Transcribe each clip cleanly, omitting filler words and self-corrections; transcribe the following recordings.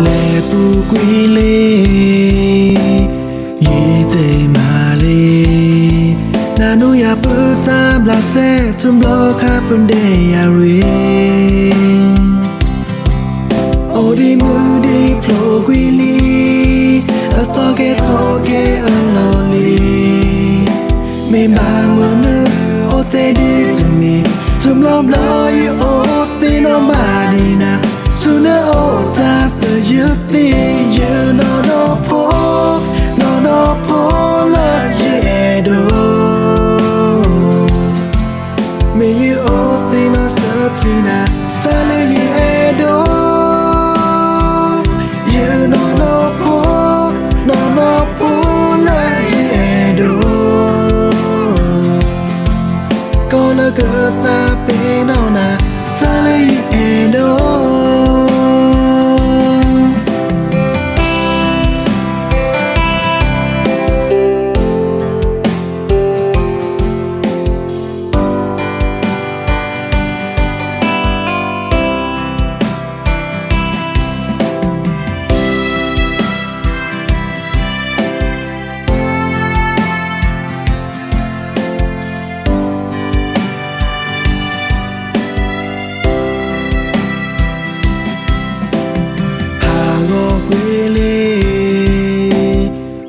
le pu quy le ye te ma le na nu ya pu tam la se tum lo kha pun de ya re o di mu di pro quy li a toge a no li me ma mu nu o te di to me tum lo you o te no ma ni na sooner or later you think you no po la ye do me you all think no certain ta le ye do you no po la ye do ko la ga ta pe no na ta le ye do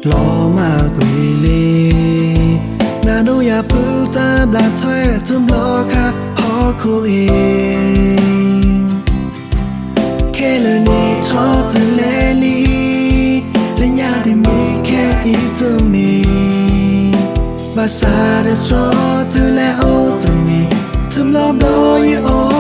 lo ma quy le na no ya pu tam la thoi tum lo kha ho ko e ke le ni tho te le li le nya de me ke I to me ba sa de so te le o to me tum lo do you